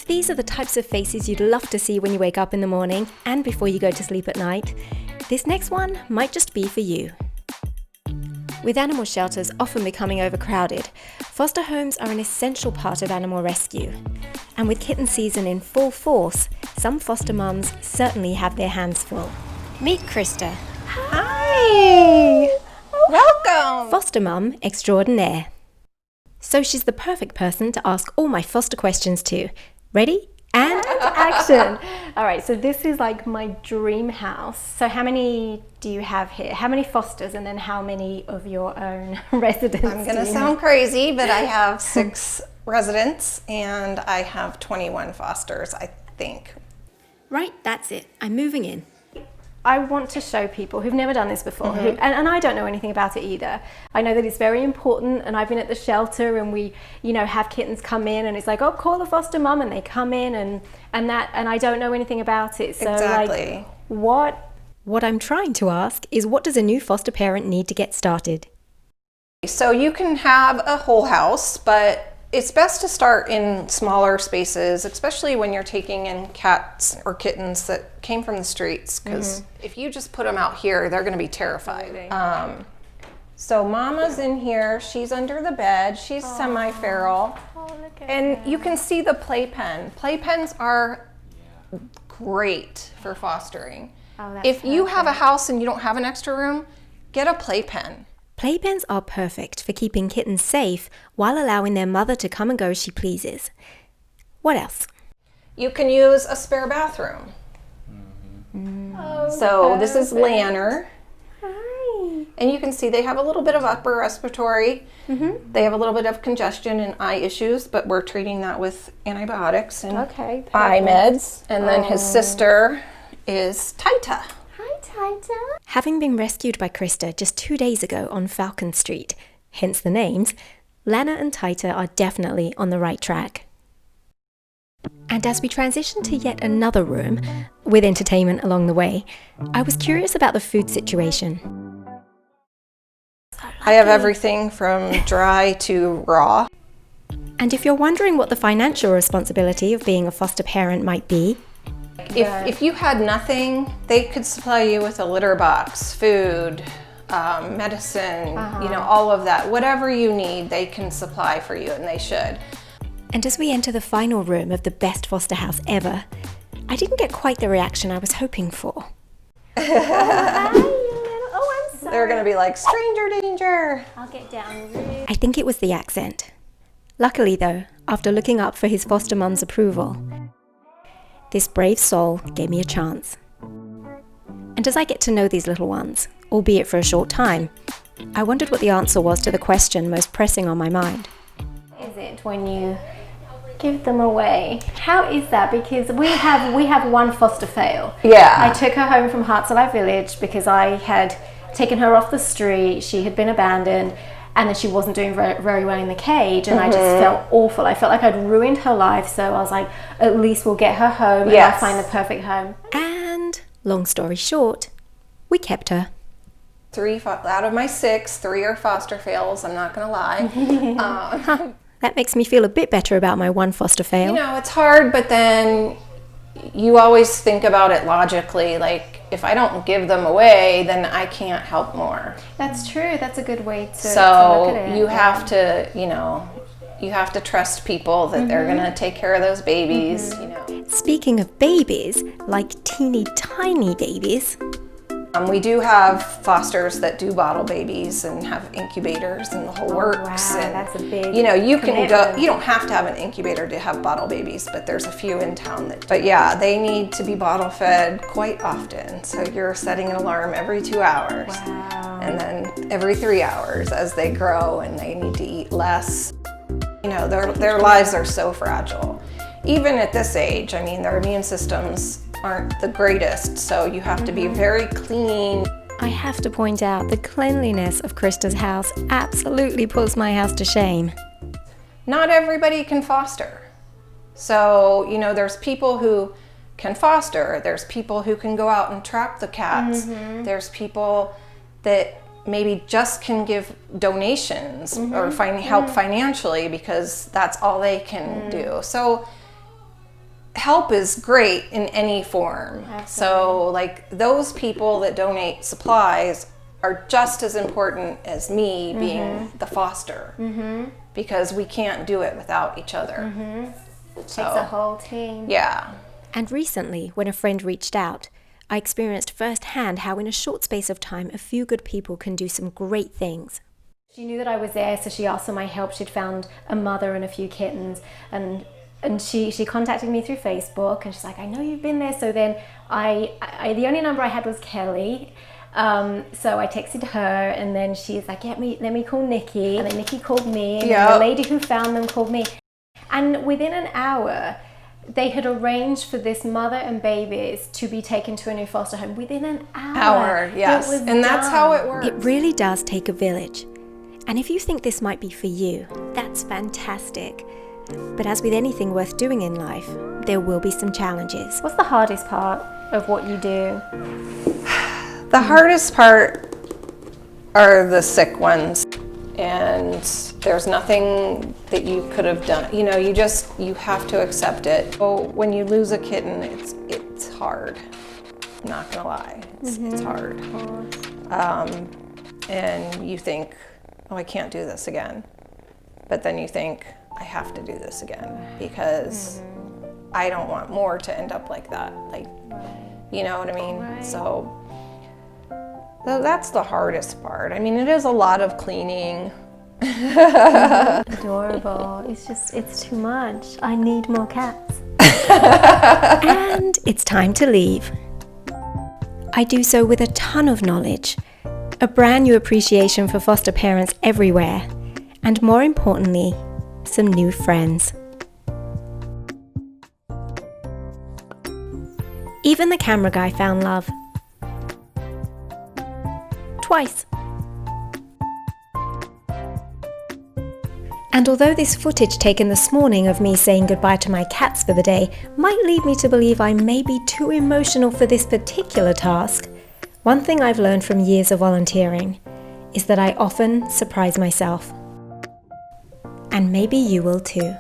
these are the types of faces you'd love to see when you wake up in the morning and before you go to sleep at night, this next one might just be for you. With animal shelters often becoming overcrowded, foster homes are an essential part of animal rescue. And with kitten season in full force, some foster mums certainly have their hands full. Meet Krista. Hi! Welcome! Foster mum extraordinaire. So she's the perfect person to ask all my foster questions to. Ready? And action! All right, so this is like my dream house. So how many do you have here? How many fosters and then how many of your own residents? I'm gonna sound crazy, but I have 6 residents and I have 21 fosters, I think. Right, that's it. I'm moving in. I want to show people who've never done this before, and I don't know anything about it either. I know that it's very important, and I've been at the shelter and we, have kittens come in and it's like, oh, call the foster mum, and they come in and I don't know anything about it. So Exactly. Like, what I'm trying to ask is, what does a new foster parent need to get started? So you can have a whole house, but it's best to start in smaller spaces, especially when you're taking in cats or kittens that came from the streets, because if you just put them out here, they're going to be terrified. So Mama's in here. She's under the bed. She's semi-feral. Oh, look at And you can see the playpen. Playpens are great for fostering. Oh, that's If you have a house and you don't have an extra room, get a playpen. Playpens are perfect for keeping kittens safe while allowing their mother to come and go as she pleases. What else? You can use a spare bathroom. So this is Lanner. Hi. And you can see they have a little bit of upper respiratory. They have a little bit of congestion and eye issues, but we're treating that with antibiotics and Okay, eye perfect. meds. And then his sister is Taita. Hi, Taita. Having been rescued by Krista just 2 days ago on Falcon Street, hence the names, Lana and Taita are definitely on the right track. And as we transition to yet another room, with entertainment along the way, I was curious about the food situation. I have everything from dry to raw. And if you're wondering what the financial responsibility of being a foster parent might be, If you had nothing, they could supply you with a litter box, food, medicine, all of that. Whatever you need, they can supply for you, and they should. and as we enter the final room of the best foster house ever, I didn't get quite the reaction I was hoping for. Hi, you little. Oh, I'm sorry. They're gonna be like, stranger danger. I'll get down. I think it was the accent. Luckily though, after looking up for his foster mum's approval, this brave soul gave me a chance. And as I get to know these little ones, albeit for a short time, I wondered what the answer was to the question most pressing on my mind. Is it when you give them away? How is that? Because we have one foster fail. Yeah. I took her home from Hartselai Village because I had taken her off the street. She had been abandoned, and then she wasn't doing very, very well in the cage, and I just felt awful. I felt like I'd ruined her life, so I was like, at least we'll get her home and I'll find the perfect home. And long story short, we kept her. 3 out of my 6, 3 are foster fails, I'm not gonna lie. That makes me feel a bit better about my one foster fail. It's hard, but then you always think about it logically, like, if I don't give them away, then I can't help more. That's true. That's a good way to So look at it. you have to, you have to trust people that they're gonna take care of those babies, Speaking of babies, like teeny tiny babies, We do have fosters that do bottle babies and have incubators and the whole works. wow, And that's a big you can go. commitment. You don't have to have an incubator to have bottle babies, but there's a few in town that. But yeah, they need to be bottle fed quite often. So you're setting an alarm every 2 hours, and then every 3 hours as they grow, and they need to eat less. Their lives are so fragile. Even at this age, I mean, their immune systems aren't the greatest, so you have to be very clean. I have to point out the cleanliness of Krista's house absolutely puts my house to shame. Not everybody can foster. So, there's people who can foster, there's people who can go out and trap the cats, there's people that maybe just can give donations or help financially because that's all they can do. So help is great in any form. Absolutely. So like those people that donate supplies are just as important as me being the foster, because we can't do it without each other. It takes a whole team. Yeah. And recently, when a friend reached out, I experienced firsthand how in a short space of time, a few good people can do some great things. She knew that I was there, so she asked for my help. She'd found a mother and a few kittens, and she contacted me through Facebook, and she's like, I know you've been there. So then I the only number I had was Kelly. So I texted her, and then she's like, let me call Nikki. And then Nikki called me, and then the lady who found them called me. And within an hour, they had arranged for this mother and babies to be taken to a new foster home. Within an hour. Yes. And that's how it works. It really does take a village. And if you think this might be for you, that's fantastic. But as with anything worth doing in life, there will be some challenges. What's the hardest part of what you do? The hardest part are the sick ones, and there's nothing that you could have done. You know, you have to accept it. So when you lose a kitten, it's hard. I'm not gonna lie, it's hard. And you think, oh, I can't do this again. But then you think, I have to do this again, because I don't want more to end up like that. Like, you know what I mean? Right. So that's the hardest part. I mean, it is a lot of cleaning. Adorable. It's too much. I need more cats. And it's time to leave. I do so with a ton of knowledge, a brand new appreciation for foster parents everywhere, and more importantly, some new friends. Even the camera guy found love. Twice. And although this footage taken this morning of me saying goodbye to my cats for the day might lead me to believe I may be too emotional for this particular task, one thing I've learned from years of volunteering is that I often surprise myself. And maybe you will too.